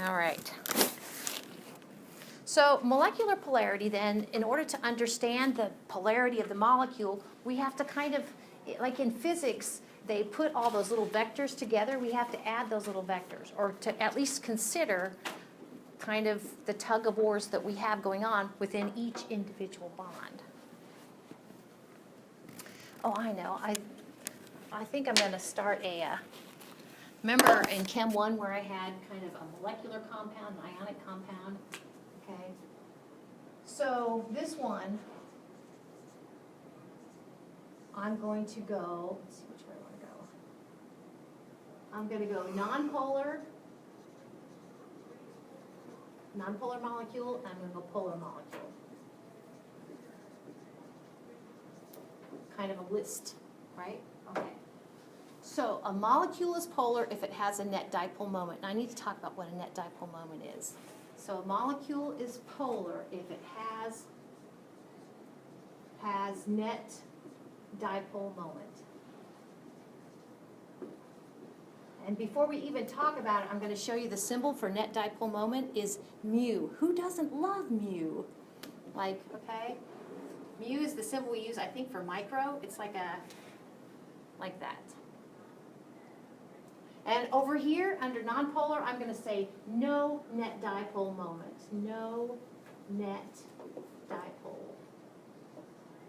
All right. So molecular polarity then, in order to understand the polarity of the molecule, we have to kind of, like in physics, they put all those little vectors together. We have to add those little vectors, or to at least consider kind of the tug of wars that we have going on within each individual bond. Oh, I know. I think I'm going to start remember in Chem 1 where I had kind of a molecular compound, an ionic compound? Okay. So this one, I'm going to go, let's see which way I want to go. I'm going to go nonpolar molecule, and I'm going to go polar molecule. Kind of a list, right? Okay. So a molecule is polar if it has a net dipole moment. And I need to talk about what a net dipole moment is. So a molecule is polar if it has net dipole moment. And before we even talk about it, I'm going to show you the symbol for net dipole moment is mu. Who doesn't love mu? Like, okay? Mu is the symbol we use, I think, for micro. It's like that. And over here, under nonpolar, I'm going to say no net dipole moment. No net dipole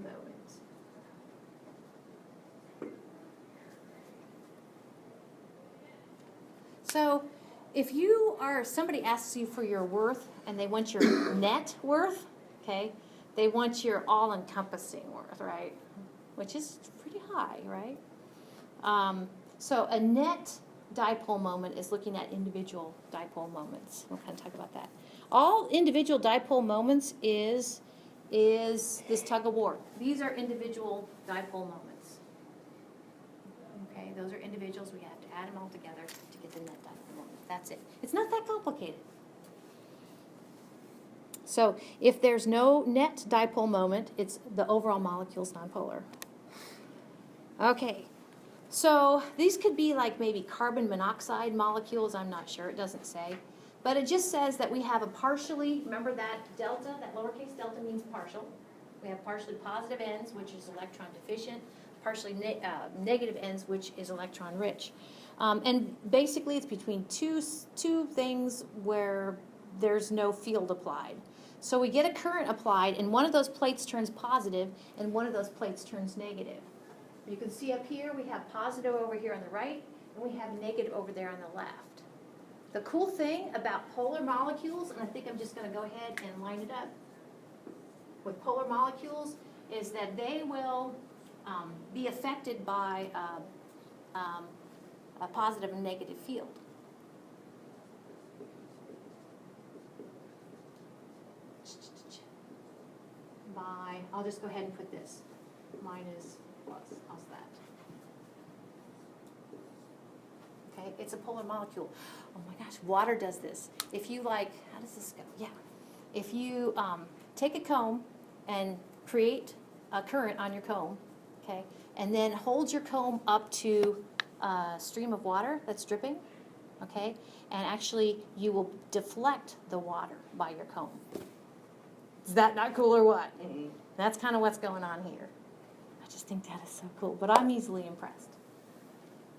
moment. So if somebody asks you for your worth and they want your net worth, okay, they want your all-encompassing worth, right? Which is pretty high, right? So a net dipole moment is looking at individual dipole moments. We'll kind of talk about that. All individual dipole moments is this tug of war. These are individual dipole moments. Okay, those are individuals. We have to add them all together to get the net dipole moment. That's it. It's not that complicated. So if there's no net dipole moment, it's the overall molecule's nonpolar. Okay. So these could be like maybe carbon monoxide molecules. I'm not sure. It doesn't say. But it just says that we have a partially, remember that delta, that lowercase delta means partial. We have partially positive ends, which is electron deficient, partially negative ends, which is electron rich. And basically it's between two things where there's no field applied. So we get a current applied, and one of those plates turns positive, and one of those plates turns negative. You can see up here we have positive over here on the right, and we have negative over there on the left. The cool thing about polar molecules, and I think I'm just going to go ahead and line it up with polar molecules, is that they will be affected by a positive and negative field. I'll just go ahead and put this. Mine is plus. How's that? Okay, it's a polar molecule. Oh my gosh, water does this. If you how does this go? Yeah. If you take a comb and create a current on your comb, okay, and then hold your comb up to a stream of water that's dripping, okay, and actually you will deflect the water by your comb. Is that not cool or what? Mm-hmm. That's kind of what's going on here. I just think that is so cool, but I'm easily impressed.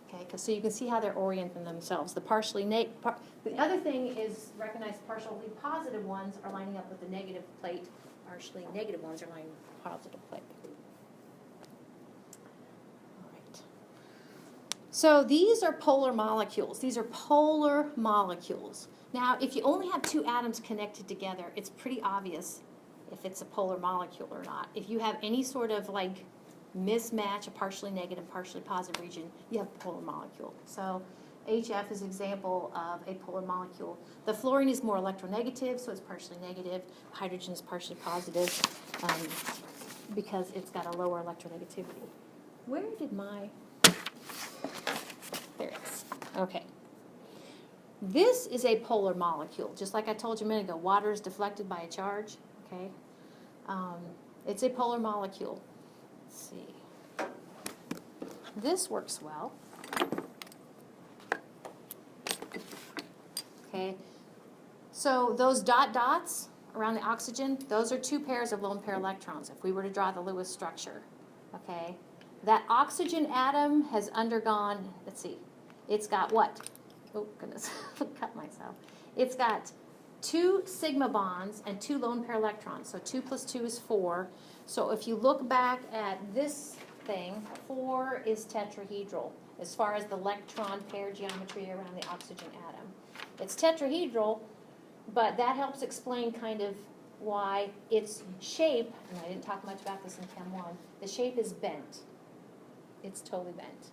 Okay, so you can see how they're orienting themselves. The the other thing is recognize partially positive ones are lining up with the negative plate. Partially negative ones are lining up with the positive plate. All right. So these are polar molecules. These are polar molecules. Now, if you only have two atoms connected together, it's pretty obvious if it's a polar molecule or not. If you have any sort of mismatch, a partially negative, partially positive region, you have a polar molecule. So HF is an example of a polar molecule. The fluorine is more electronegative, so it's partially negative. Hydrogen is partially positive because it's got a lower electronegativity. Where did my... There it is. Okay. This is a polar molecule. Just like I told you a minute ago, water is deflected by a charge. Okay. It's a polar molecule. Let's see. This works well. Okay. So those dots around the oxygen, those are two pairs of lone pair electrons, if we were to draw the Lewis structure, okay? That oxygen atom has undergone, let's see, it's got what? Oh, goodness, cut myself. It's got 2 sigma bonds and 2 lone pair electrons, so 2 plus 2 is 4. So if you look back at this thing, 4 is tetrahedral as far as the electron pair geometry around the oxygen atom. It's tetrahedral, but that helps explain kind of why its shape, and I didn't talk much about this in Chem 1, the shape is bent. It's totally bent.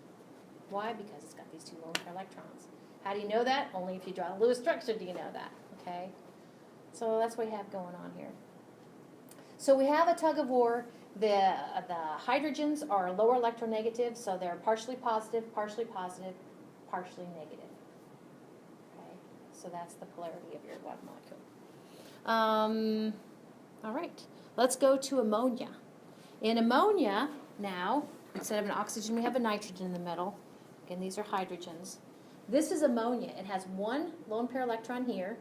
Why? Because it's got these 2 lone pair electrons. How do you know that? Only if you draw the Lewis structure do you know that, okay? So that's what we have going on here. So we have a tug of war. The hydrogens are lower electronegative, so they're partially positive, partially negative. Okay, so that's the polarity of your water molecule. All right, let's go to ammonia. In ammonia, now, instead of an oxygen, we have a nitrogen in the middle. Again, these are hydrogens. This is ammonia. It has 1 lone pair electron here.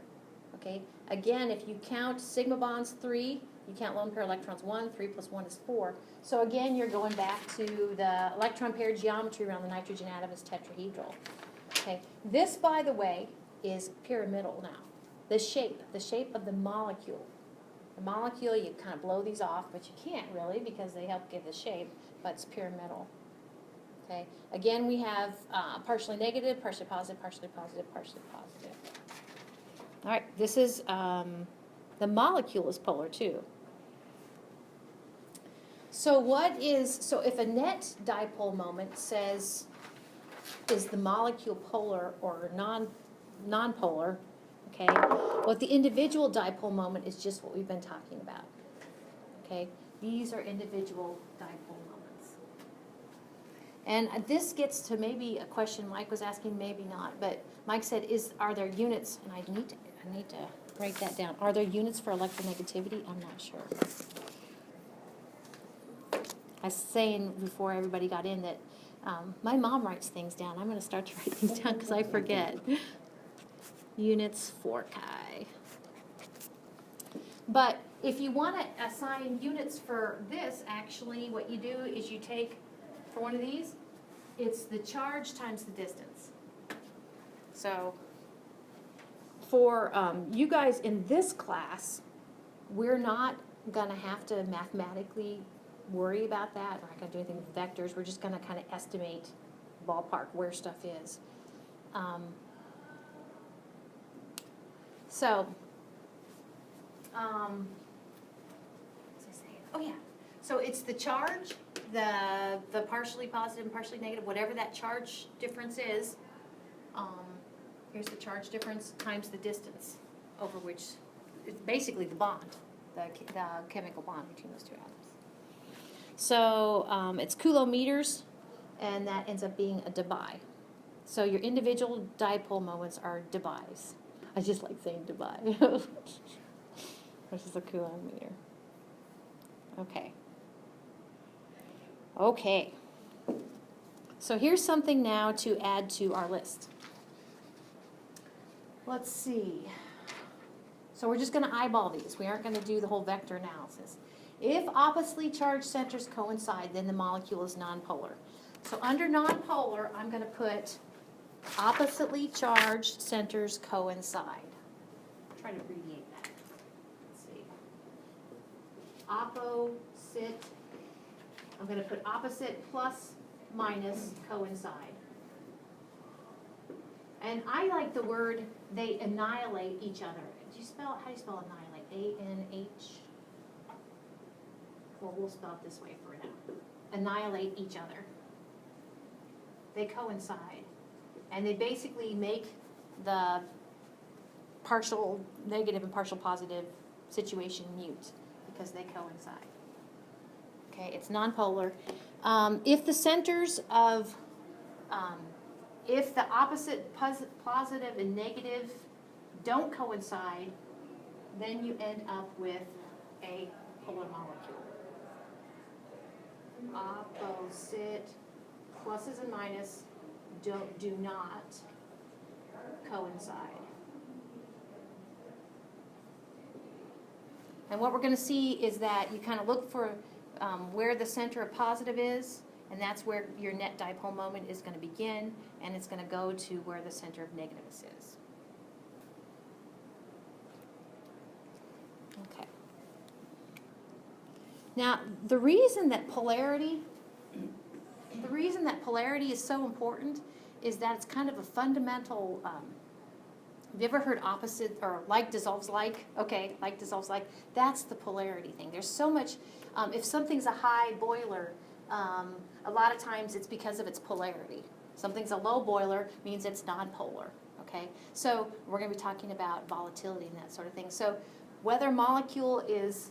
Okay, again, if you count sigma bonds 3, you count lone pair electrons 1, 3 plus 1 is 4. So again, you're going back to the electron pair geometry around the nitrogen atom is tetrahedral. Okay, this, by the way, is pyramidal now. The shape of the molecule. The molecule, you kind of blow these off, but you can't really because they help give the shape, but it's pyramidal. Okay, again, we have partially negative, partially positive, partially positive, partially positive. All right, this is, the molecule is polar too. So if a net dipole moment says, is the molecule polar or non-polar, okay, what the individual dipole moment is just what we've been talking about, okay? These are individual dipole moments. And this gets to maybe a question Mike was asking, maybe not, but Mike said, are there units, and I need to write that down. Are there units for electronegativity? I'm not sure. I was saying before everybody got in that my mom writes things down. I'm going to start to write things down because I forget. Units for chi. But if you want to assign units for this, actually, what you do is you take, for one of these, it's the charge times the distance. So for you guys in this class, we're not going to have to mathematically worry about that. We're not going to do anything with vectors. We're just going to kind of estimate ballpark where stuff is. Oh yeah. So it's the charge, the partially positive and partially negative, whatever that charge difference is. Here's the charge difference times the distance over which it's basically the bond, the chemical bond between those two atoms. So it's coulometers, and that ends up being a debye. So your individual dipole moments are debyes. I just like saying debye, which is a coulometer. Okay. Okay. So here's something now to add to our list. Let's see. So we're just going to eyeball these. We aren't going to do the whole vector analysis. If oppositely charged centers coincide, then the molecule is nonpolar. So under nonpolar, I'm going to put oppositely charged centers coincide. Try to abbreviate that. Let's see. Opposite. I'm going to put opposite plus minus coincide. And I like the word they annihilate each other. How do you spell annihilate? A-N-H? Well, we'll spell it this way for now. Annihilate each other. They coincide. And they basically make the partial negative and partial positive situation mute because they coincide. Okay, it's nonpolar. If the centers of, if the opposite positive and negative don't coincide, then you end up with a polar molecule. Opposite pluses and minus do not coincide. And what we're going to see is that you kind of look for where the center of positive is, and that's where your net dipole moment is going to begin, and it's going to go to where the center of negativeness is. Okay. Now, the reason that polarity is so important is that it's kind of a fundamental. Have you ever heard opposite or like dissolves like? Okay, like dissolves like. That's the polarity thing. There's so much. If something's a high boiler, a lot of times it's because of its polarity. Something's a low boiler means it's nonpolar. Okay, so we're going to be talking about volatility and that sort of thing. So whether a molecule is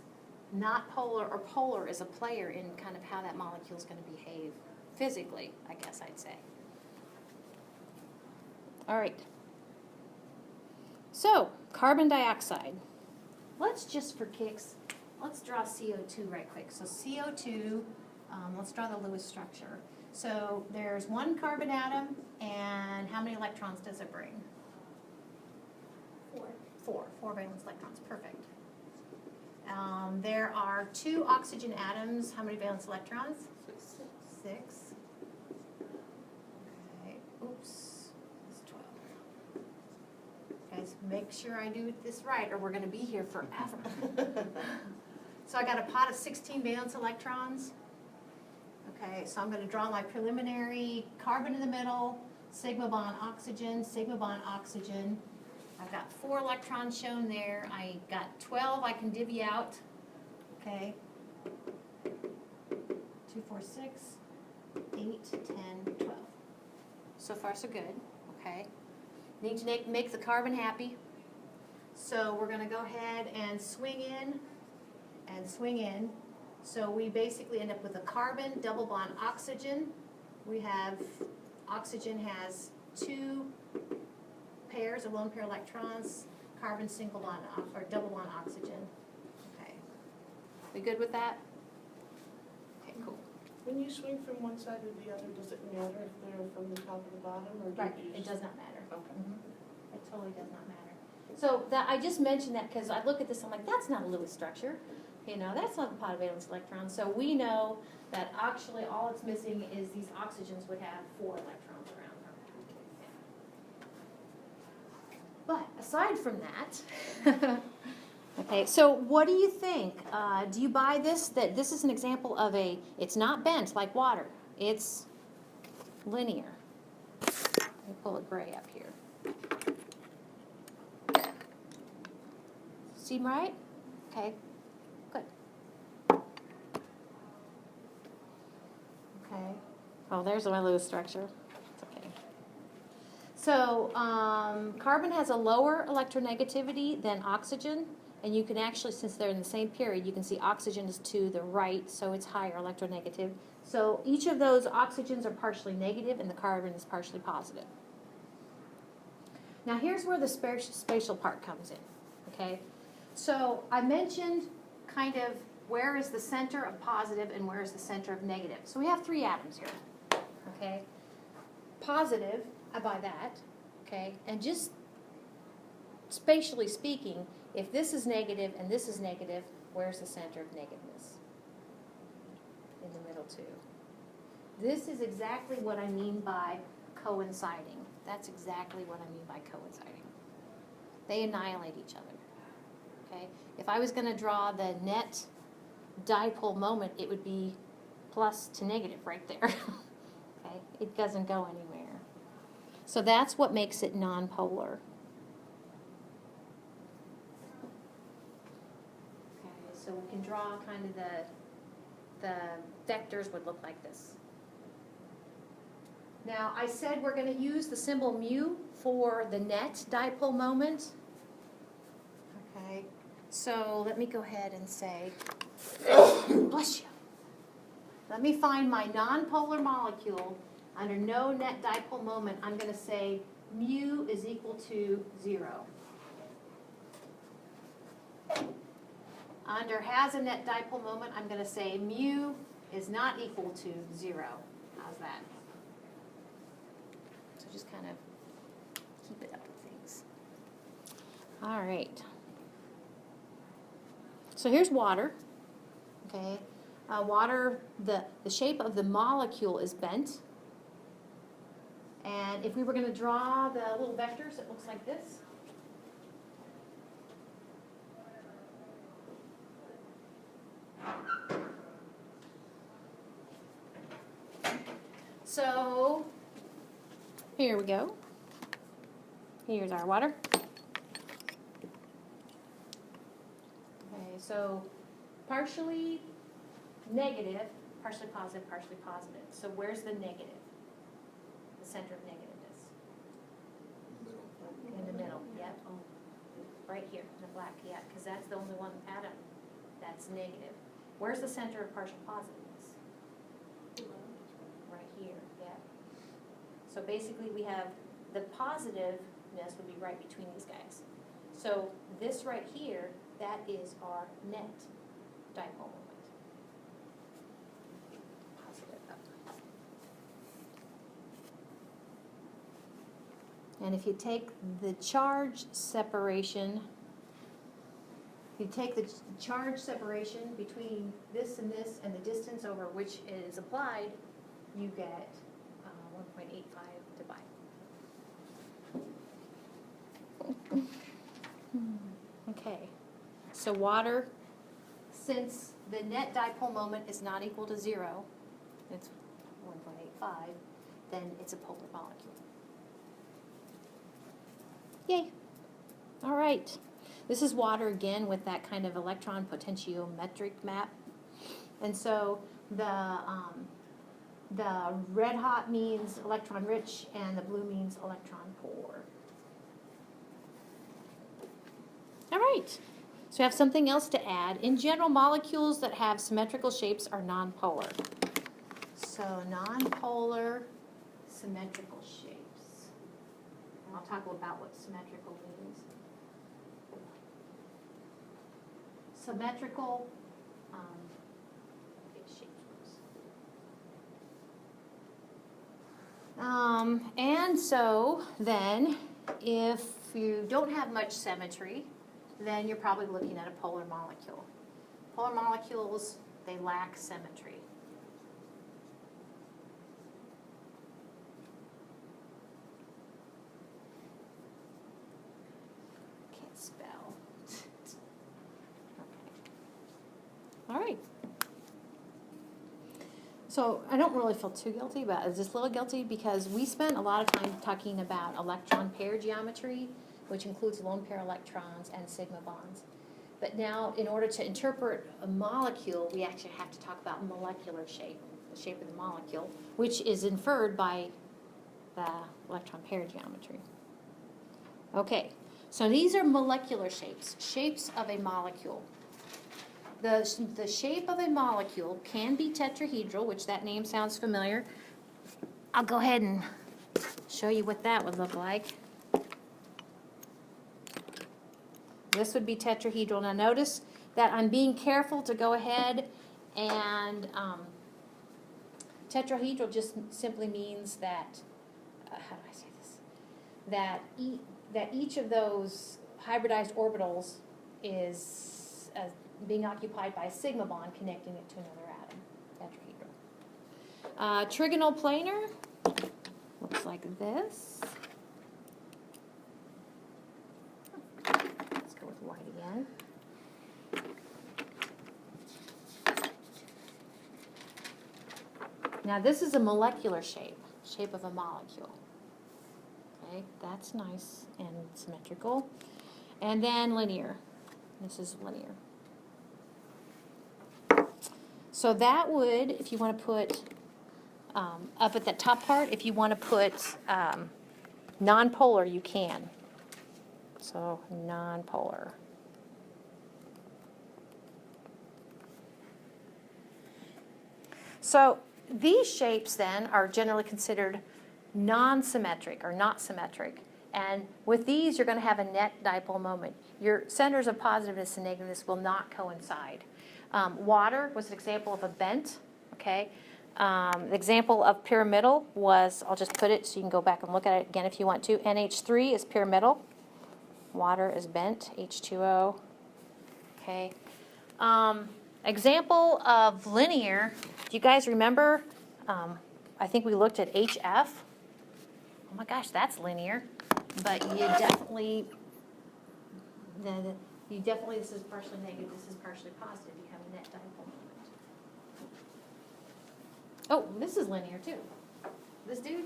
not polar or polar is a player in kind of how that molecule is going to behave physically, I guess I'd say. All right. So, carbon dioxide. Let's just for kicks, let's draw CO2 right quick. So CO2, let's draw the Lewis structure. So there's one carbon atom, and how many electrons does it bring? 4 valence electrons, perfect. There are 2 oxygen atoms. How many valence electrons? 6. Okay, oops, it's 12. Guys, make sure I do this right or we're going to be here forever. So I got a pot of 16 valence electrons. Okay, so I'm going to draw my preliminary carbon in the middle, sigma bond oxygen, sigma bond oxygen. I've got 4 electrons shown there. I got 12 I can divvy out. Okay. 2, 4, 6, 8, 10, 12. So far so good. Okay. Need to make the carbon happy. So we're going to go ahead and swing in and swing in. So we basically end up with a carbon, double bond oxygen. We have, oxygen has 2 pairs of lone pair electrons, carbon single bond or double bond oxygen. Okay. We good with that? Okay, cool. When you swing from one side to the other, does it matter if they're from the top or the bottom? Or Right, it does not matter. Okay. Mm-hmm. It totally does not matter. So I just mentioned that because I look at this, I'm like, that's not a Lewis structure. You know, that's not a pot of valence electrons. So we know that actually all it's missing is these oxygens would have 4 electrons around them. But aside from that, okay, so what do you think? Do you buy this? That this is an example of it's not bent like water. It's linear. Let me pull it gray up here. Seem right? Okay, good. Okay. Oh, there's my Lewis structure. It's okay. So carbon has a lower electronegativity than oxygen, and you can actually, since they're in the same period, you can see oxygen is to the right, so it's higher electronegative. So each of those oxygens are partially negative, and the carbon is partially positive. Now here's where the spatial part comes in. Okay. So I mentioned kind of where is the center of positive and where is the center of negative. So we have 3 atoms here, okay? Positive, I buy that, okay? And just spatially speaking, if this is negative and this is negative, where's the center of negativeness? In the middle too. This is exactly what I mean by coinciding. That's exactly what I mean by coinciding. They annihilate each other. Okay. If I was going to draw the net dipole moment, it would be plus to negative right there. Okay. It doesn't go anywhere. So that's what makes it nonpolar. Okay. So we can draw kind of the vectors would look like this. Now I said we're going to use the symbol mu for the net dipole moment. Okay. So let me go ahead and say, bless you. Let me find my nonpolar molecule under no net dipole moment. I'm going to say mu is equal to 0. Under has a net dipole moment, I'm going to say mu is not equal to 0. How's that? So just kind of keep it up with things. All right. So here's water, okay? Water, the shape of the molecule is bent. And if we were going to draw the little vectors, it looks like this. So here we go. Here's our water. Okay, so partially negative, partially positive, partially positive. So where's the negative? The center of negativeness? In the middle, yep. Oh, right here, in the black, yeah, because that's the only one atom that's negative. Where's the center of partial positiveness? Right here, yeah. So basically we have the positiveness would be right between these guys. So this right here, that is our net dipole moment. Positive up. And if you take the charge separation, you take the charge separation between this and the distance over which it is applied, you get 1.85 divided. Okay, so water, since the net dipole moment is not equal to 0, it's 1.85, then it's a polar molecule. Yay. All right. This is water again with that kind of electron potentiometric map. And so the red hot means electron rich and the blue means electron poor. All right. So we have something else to add. In general, molecules that have symmetrical shapes are nonpolar. So nonpolar symmetrical shapes. And I'll talk about what symmetrical means. Symmetrical and so then if you don't have much symmetry, then you're probably looking at a polar molecule. Polar molecules, they lack symmetry. Can't spell. Okay. All right. So I don't really feel too guilty, but I'm just a little guilty because we spent a lot of time talking about electron pair geometry, which includes lone pair electrons and sigma bonds. But now, in order to interpret a molecule, we actually have to talk about molecular shape, the shape of the molecule, which is inferred by the electron pair geometry. Okay, so these are molecular shapes, shapes of a molecule. The shape of a molecule can be tetrahedral, which that name sounds familiar. I'll go ahead and show you what that would look like. This would be tetrahedral. Now notice that I'm being careful to go ahead and tetrahedral just simply means that, how do I say this? That each of those hybridized orbitals is being occupied by a sigma bond connecting it to another atom, tetrahedral. Trigonal planar looks like this. Let's go with white again. Now this is a molecular shape of a molecule. Okay, that's nice and symmetrical. And then linear. This is linear. So that would, if you want to put, up at that top part, if you want to put nonpolar, you can. So nonpolar. So these shapes then are generally considered non-symmetric or not symmetric. And with these, you're going to have a net dipole moment. Your centers of positiveness and negativeness will not coincide. Water was an example of a bent, okay? The example of pyramidal was, I'll just put it so you can go back and look at it again if you want to. NH3 is pyramidal. Water is bent, H2O, okay? Example of linear, do you guys remember? I think we looked at HF. Oh my gosh, that's linear. But you definitely, this is partially negative, this is partially positive. You have a net dipole moment. Oh, this is linear too. This dude.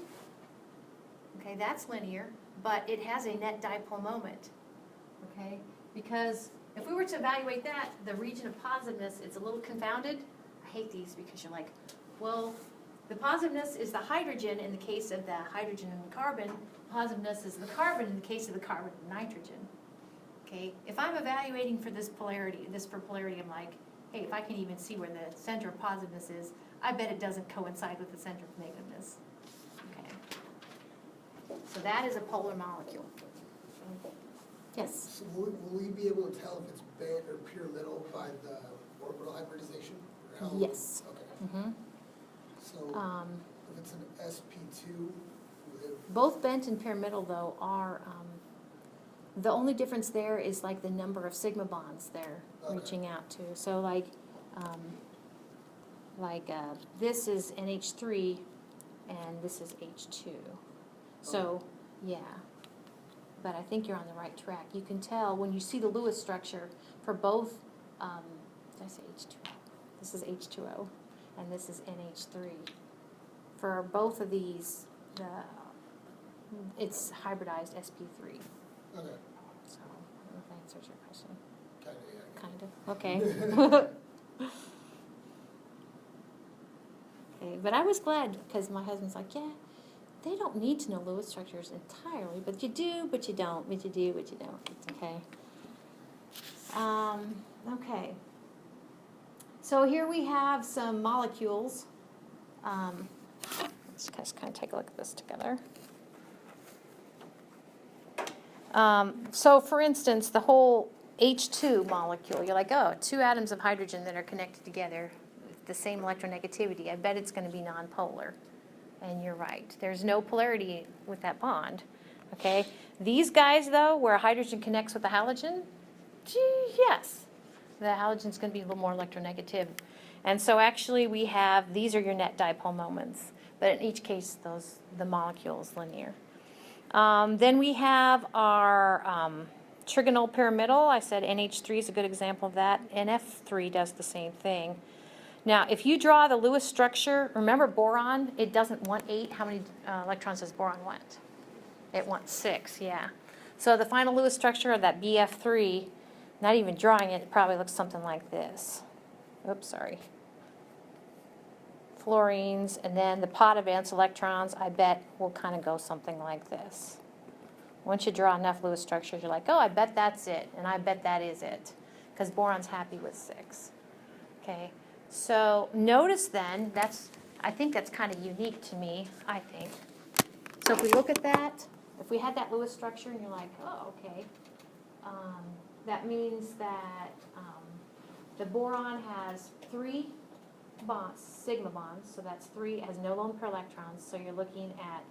Okay, that's linear, but it has a net dipole moment. Okay, because if we were to evaluate that, the region of positiveness, it's a little confounded. I hate these because you're like, well, the positiveness is the hydrogen in the case of the hydrogen and the carbon. Positiveness is the carbon in the case of the carbon and nitrogen. Okay, if I'm evaluating for this polarity, I'm like, hey, if I can even see where the center of positiveness is, I bet it doesn't coincide with the center of negativeness. Okay, so that is a polar molecule. Yes? So will we be able to tell if it's bent or pure little by the orbital hybridization? Or how? Yes. Okay. Mm-hmm. So if it's an SP2, Both bent and pyramidal, though, are, the only difference there is like the number of sigma bonds they're reaching out to. So this is NH3 and this is H2. So, yeah. But I think you're on the right track. You can tell when you see the Lewis structure for both, did I say H2O? This is H2O and this is NH3. For both of these, it's hybridized SP3. okay, So, I don't know if that answers your question. kind of, yeah. Kind of. Okay. Okay, but I was glad because my husband's like, yeah, they don't need to know Lewis structures entirely, but you do, but you don't, but you do, but you don't. It's okay. Okay. So here we have some molecules. Let's just kind of take a look at this together. So for instance, the whole H2 molecule, you're like, oh, 2 atoms of hydrogen that are connected together with the same electronegativity. I bet it's going to be nonpolar. And you're right. There's no polarity with that bond. Okay? These guys, though, where a hydrogen connects with a halogen, gee, yes. The halogen's going to be a little more electronegative. And so actually we have, these are your net dipole moments. But in each case, the molecule is linear. Then we have our trigonal pyramidal. I said NH3 is a good example of that. NF3 does the same thing. Now, if you draw the Lewis structure, remember boron, it doesn't want 8. How many electrons does boron want? It wants 6, yeah. So the final Lewis structure of that BF3, not even drawing it, it probably looks something like this. Oops, sorry. Fluorines, and then the pot of valence electrons, I bet will kind of go something like this. Once you draw enough Lewis structures, you're like, oh, I bet that's it, and I bet that is it, because boron's happy with 6. Okay, so notice then, I think that's kind of unique to me, I think. So if we look at that, if we had that Lewis structure, and you're like, oh, okay, that means that the boron has 3 bonds, sigma bonds, so that's 3, it has no lone pair electrons, so you're looking at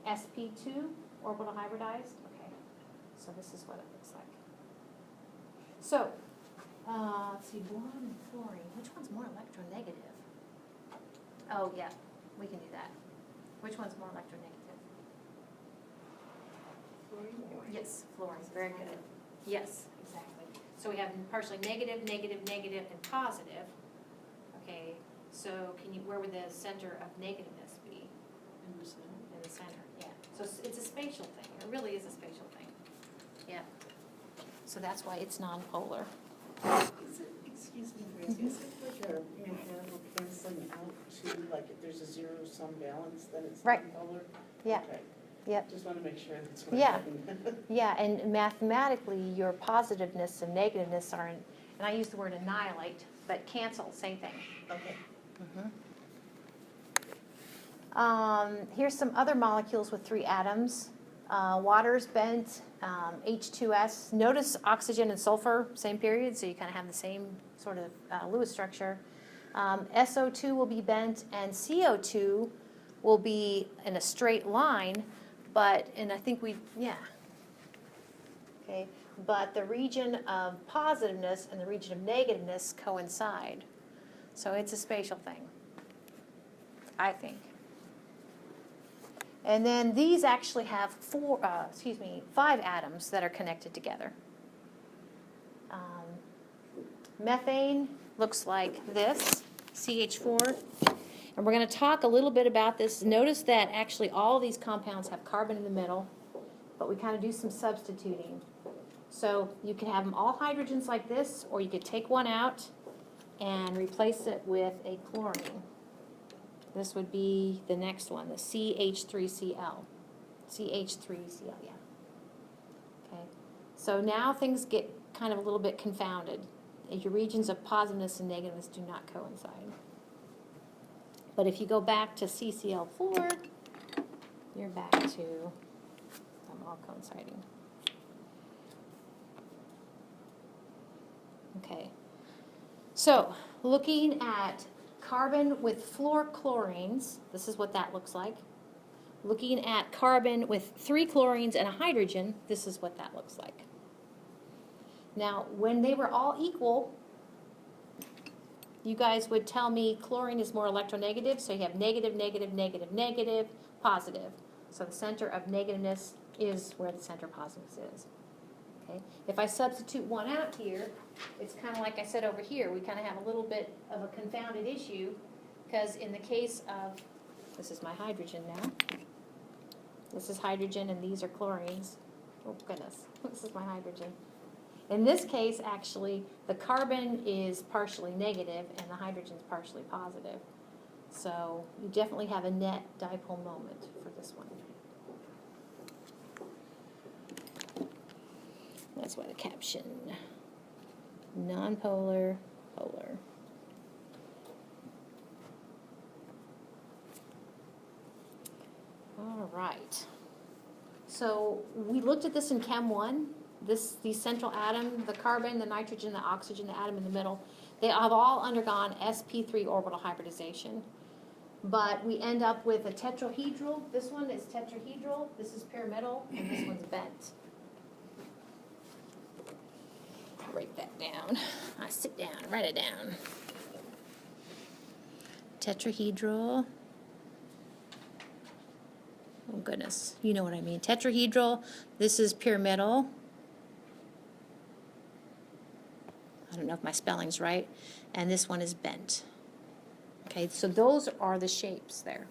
sp2, orbital hybridized. Okay, so this is what it looks like. So, let's see, boron and fluorine, which one's more electronegative? Oh, yeah, we can do that. Which one's more electronegative? Fluorine. Yes, fluorine, very good. Yes, exactly. So we have partially negative, negative, negative, and positive. Okay, so where would the center of negativeness be? In the center. In the center, yeah. So it's a spatial thing. It really is a spatial thing. Yeah. So that's why it's nonpolar. Is it, excuse me, Gracie, is it like a mechanical canceling out to, like if there's a zero-sum balance, then it's Right. nonpolar? Yeah. Okay. Yep. Just want to make sure that's what Yeah. I'm getting. Yeah, and mathematically, your positiveness and negativeness are, and I use the word annihilate, but cancel, same thing. Okay. Here's some other molecules with 3 atoms. Water's bent, H2S. Notice oxygen and sulfur, same period, so you kind of have the same sort of Lewis structure. SO2 will be bent, and CO2 will be in a straight line, and I think yeah. Okay, but the region of positiveness and the region of negativeness coincide. So it's a spatial thing, I think. And then these actually have 5 atoms that are connected together. Methane looks like this, CH4. And we're going to talk a little bit about this. Notice that actually all these compounds have carbon in the middle, but we kind of do some substituting. So you can have them all hydrogens like this, or you could take one out and replace it with a chlorine. This would be the next one, the CH3Cl. CH3Cl, yeah. Okay. So now things get kind of a little bit confounded. Your regions of positiveness and negativeness do not coincide. But if you go back to CCl4, you're back to them all coinciding. Okay. So, looking at carbon with fluorochlorines, this is what that looks like. Looking at carbon with 3 chlorines and a hydrogen, this is what that looks like. Now, when they were all equal, you guys would tell me chlorine is more electronegative, so you have negative, negative, negative, negative, positive. So the center of negativeness is where the center of positiveness is. Okay? If I substitute one out here, it's kind of like I said over here. We kind of have a little bit of a confounded issue, because in the case of, this is my hydrogen now. This is hydrogen and these are chlorines. Oh goodness, this is my hydrogen. In this case, actually, the carbon is partially negative and the hydrogen is partially positive. So you definitely have a net dipole moment for this one. That's why the caption, nonpolar, polar. All right. So we looked at this in Chem 1. These central atoms, the carbon, the nitrogen, the oxygen, the atom in the middle, they have all undergone sp3 orbital hybridization. But we end up with a tetrahedral. This one is tetrahedral, this is pyramidal, and this one's bent. I'll write that down. I sit down, write it down. Tetrahedral. Oh goodness, you know what I mean. Tetrahedral, this is pyramidal. I don't know if my spelling's right. And this one is bent. Okay, so those are the shapes there.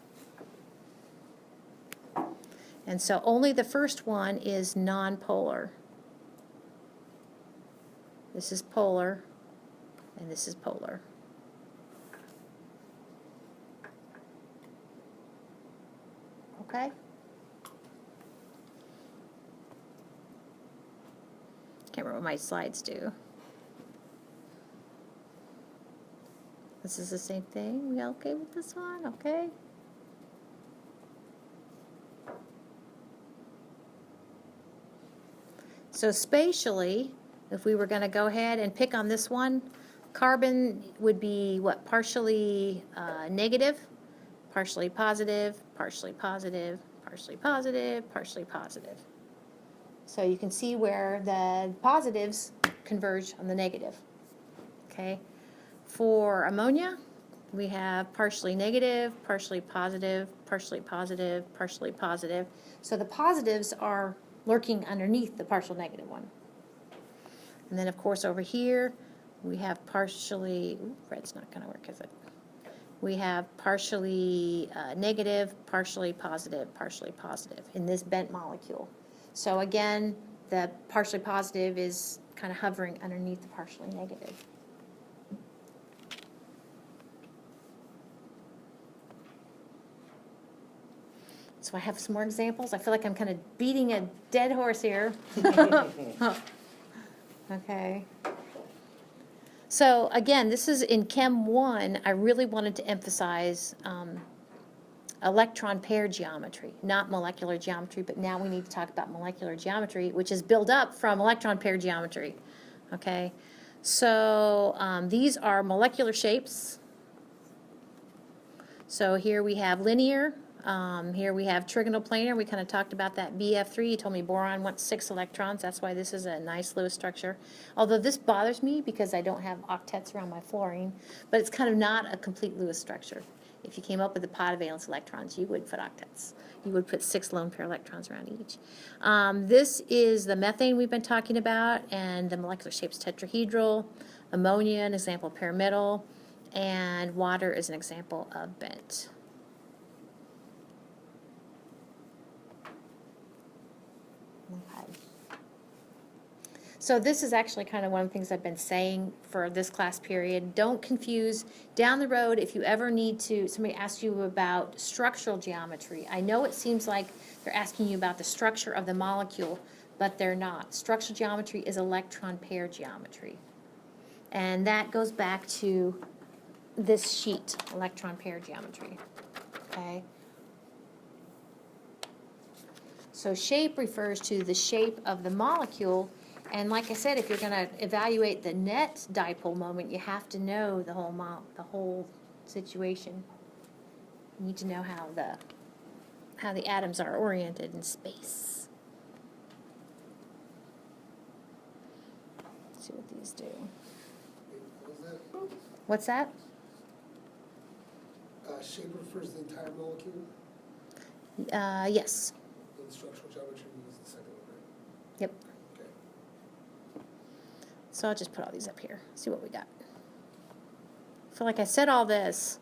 And so only the first one is nonpolar. This is polar, and this is polar. Okay? Can't remember what my slides do. This is the same thing. We okay with this one? Okay. So spatially, if we were going to go ahead and pick on this one, carbon would be what? Partially negative, partially positive, partially positive, partially positive, partially positive. So you can see where the positives converge on the negative. Okay. For ammonia, we have partially negative, partially positive, partially positive, partially positive. So the positives are lurking underneath the partial negative one. And then, of course, over here, we have partially, red's not going to work, is it? We have partially negative, partially positive in this bent molecule. So again, the partially positive is kind of hovering underneath the partially negative. So I have some more examples. I feel like I'm kind of beating a dead horse here. Okay. So again, this is in Chem 1. I really wanted to emphasize electron pair geometry, not molecular geometry, but now we need to talk about molecular geometry, which is built up from electron pair geometry. Okay. So these are molecular shapes. So here we have linear Here we have trigonal planar. We kind of talked about that BF3. You told me boron wants 6 electrons. That's why this is a nice Lewis structure. Although this bothers me because I don't have octets around my fluorine, but it's kind of not a complete Lewis structure. If you came up with the pot of valence electrons, you would put octets. You would put 6 lone pair electrons around each. This is the methane we've been talking about, and the molecular shape's tetrahedral. Ammonia, an example of pyramidal, and water is an example of bent. Okay. So this is actually kind of one of the things I've been saying for this class period. Don't confuse down the road if you ever need to, somebody asks you about structural geometry. I know it seems like they're asking you about the structure of the molecule, but they're not. Structural geometry is electron pair geometry. And that goes back to this sheet, electron pair geometry. Okay? So shape refers to the shape of the molecule, and like I said, if you're going to evaluate the net dipole moment, you have to know the whole situation. You need to know how the atoms are oriented in space. Let's see what these do. What's that? Shape refers to the entire molecule. Yes. In structural geometry, we use the second one, right? Yep. Okay. So I'll just put all these up here, see what we got. I feel like I said all this.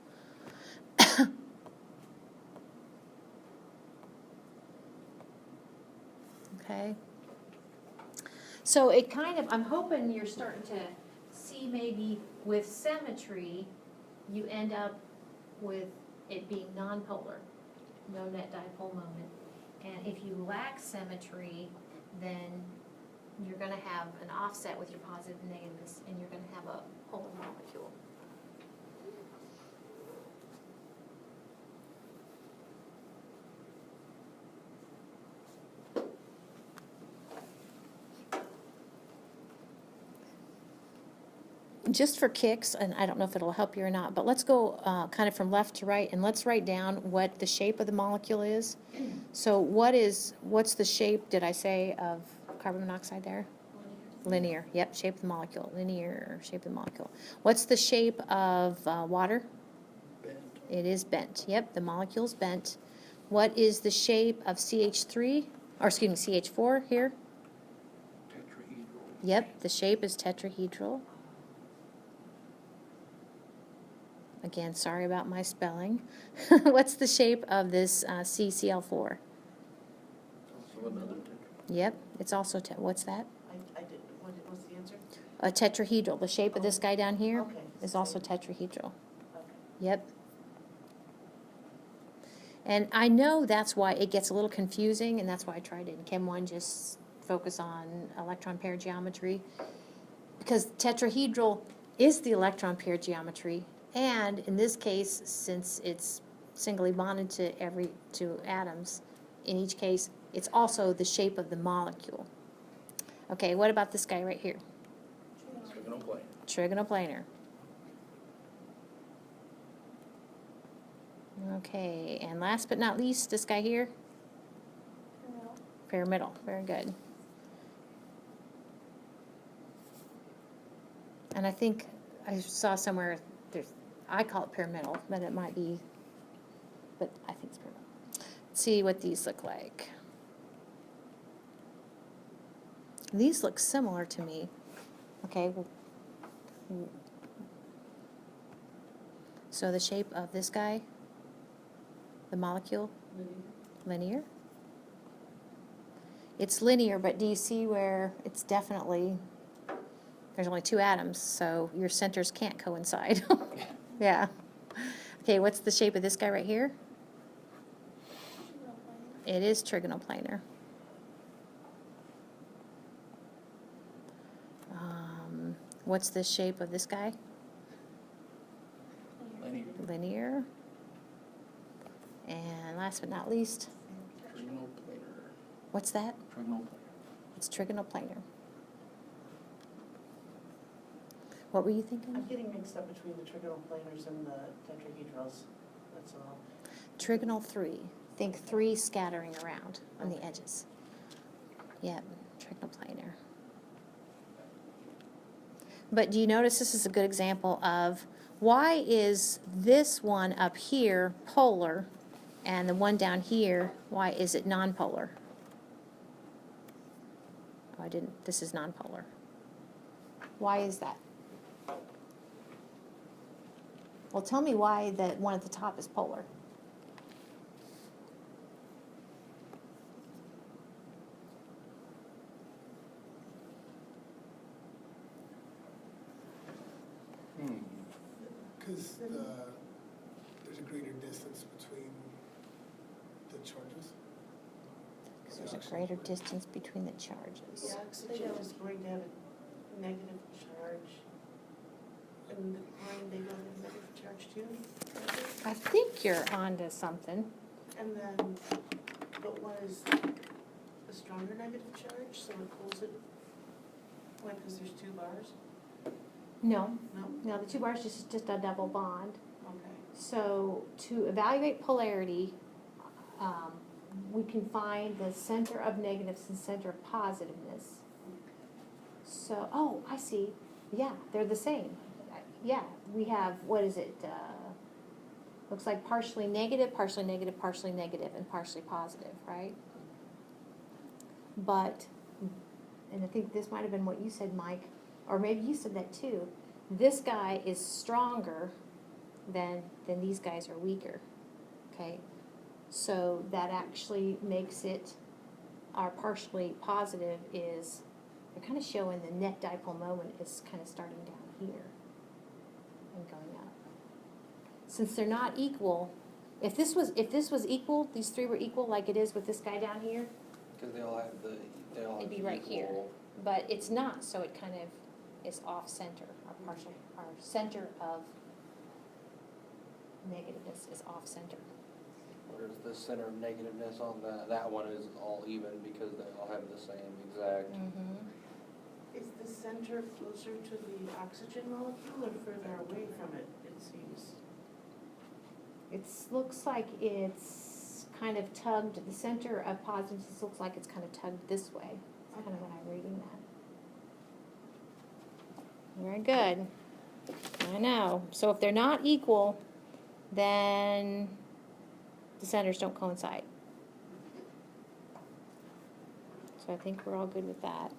Okay. So it kind of, I'm hoping you're starting to see maybe with symmetry, you end up with it being nonpolar, no net dipole moment. And if you lack symmetry, then you're going to have an offset with your positive and negatives, and you're going to have a polar molecule. Just for kicks, and I don't know if it'll help you or not, but let's go kind of from left to right, and let's write down what the shape of the molecule is. So what's the shape, did I say, of carbon monoxide there? Linear. Yep, shape of the molecule. Linear shape of the molecule. What's the shape of water? Bent. It is bent. Yep, the molecule's bent. What is the shape of CH3, or excuse me, CH4 here? Tetrahedral. Yep, the shape is tetrahedral. Again, sorry about my spelling. What's the shape of this CCl4? Also another tetrahedral. Yep, it's also, what's that? I did, what was the answer? A tetrahedral. The shape of this guy down here Okay. is also tetrahedral. Okay. Yep. And I know that's why it gets a little confusing, and that's why I tried it in Chem 1, just focus on electron pair geometry. Because tetrahedral is the electron pair geometry, and in this case, since it's singly bonded to atoms, in each case, it's also the shape of the molecule. Okay, what about this guy right here? Trigonal plane. Trigonal planar. Okay, and last but not least, this guy here? Pyramidal. Very good. And I think I saw somewhere, I call it pyramidal, but it might be, but I think it's pyramidal. Let's see what these look like. These look similar to me. Okay. So the shape of this guy, the molecule, linear. It's linear, but do you see where it's definitely, there's only 2 atoms, so your centers can't coincide. Yeah. Okay, what's the shape of this guy right here? It is trigonal planar. What's the shape of this guy? Linear. Linear. And last but not least, Trigonal planar. what's that? Trigonal planar. It's trigonal planar. What were you thinking? I'm getting mixed up between the trigonal planars and the tetrahedrals, that's all. trigonal 3. Think 3 scattering around on the edges. Yep, trigonal planar. But do you notice this is a good example of why is this one up here polar and the one down here, why is it nonpolar? Oh, this is nonpolar. Why is that? Well, tell me why the one at the top is polar. Because there's a greater distance between the charges. Because there's a greater distance between the charges. The oxygen is going to have a negative charge, and the chlorine, they don't have a negative charge too? I think you're onto something. And then, but one is a stronger negative charge, so it pulls it, like, because there's 2 bars? No, No? no, the 2 bars is just a double bond. Okay. So to evaluate polarity, we can find the center of negatives and center of positiveness. So, oh, I see. Yeah, they're the same. Yeah, we have, what is it? Looks like partially negative, partially negative, partially negative, and partially positive, right? But, and I think this might have been what you said, Mike, or maybe you said that too. This guy is stronger than these guys are weaker, okay? So that actually makes it, our partially positive is, they're kind of showing the net dipole moment is kind of starting down here and going up. Since they're not equal, if this was equal, these 3 were equal like it is with this guy down here, Because they all have it'd be right here. But it's not, so it kind of is off center. Our center of negativeness is off center. Whereas the center of negativeness on that one is all even because they all have the same exact. Is the center closer to the oxygen molecule or further away from it, it seems? It looks like it's kind of tugged, the center of positiveness looks like it's kind of tugged this way. That's kind of what I'm reading that. Very good. I know. So if they're not equal, then the centers don't coincide. So I think we're all good with that.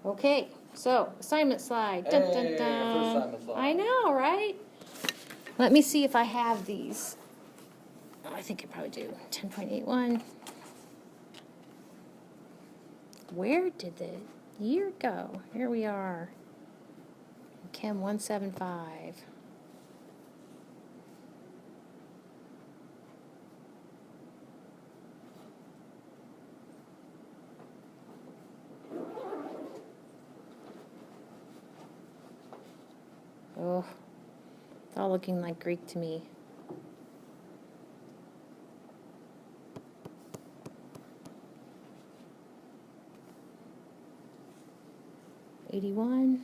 Okay, so assignment slide. Dun, dun, Hey, dun. first assignment slide. I know, right? Let me see if I have these. Oh, I think I probably do. 10.81. Where did the year go? Here we are. CHM175. Oh, it's all looking like Greek to me. $81.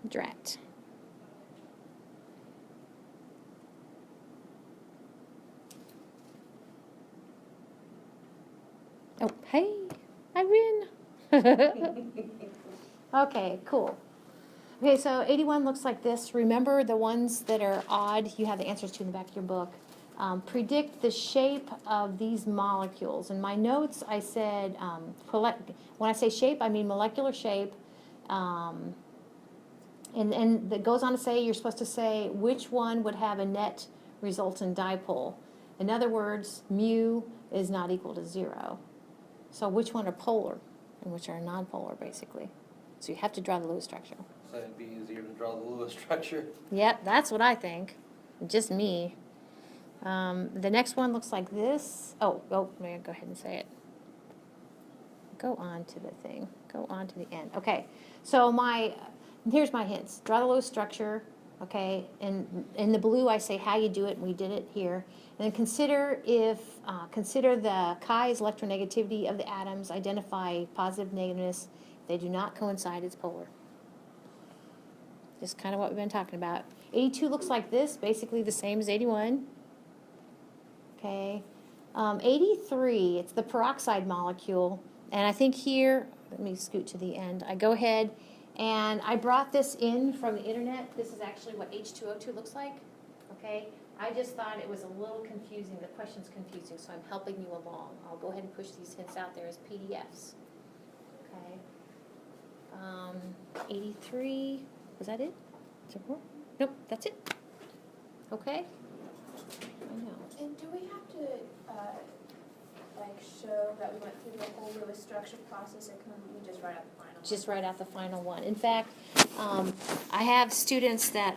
Drat. Oh, hey, I win. Okay, cool. Okay, so 81 looks like this. Remember the ones that are odd, you have the answers to in the back of your book. Predict the shape of these molecules. In my notes, I said, when I say shape, I mean molecular shape. And that goes on to say, you're supposed to say which one would have a net resultant dipole. In other words, mu is not equal to 0. So which one are polar and which are nonpolar, basically. So you have to draw the Lewis structure. So it'd be easier to draw the Lewis structure. Yep, that's what I think. Just me. The next one looks like this. Oh, may I go ahead and say it? Go on to the thing. Go on to the end. Okay, so here's my hints. Draw the Lewis structure, okay? And in the blue, I say how you do it, and we did it here. And then consider the Chi's electronegativity of the atoms. Identify positive, negativeness. If they do not coincide, it's polar. Just kind of what we've been talking about. 82 looks like this, basically the same as 81. Okay. 83, it's the peroxide molecule. And I think here, let me scoot to the end. I go ahead and I brought this in from the internet. This is actually what H2O2 looks like. Okay. I just thought it was a little confusing. The question's confusing, so I'm helping you along. I'll go ahead and push these hints out there as PDFs. Okay. 83, was that it? Is there more? Nope, that's it. Okay. I know. And do we have to, like, show that we went through the whole Lewis structure process, or can we just write out the final one? Just write out the final one. In fact, I have students that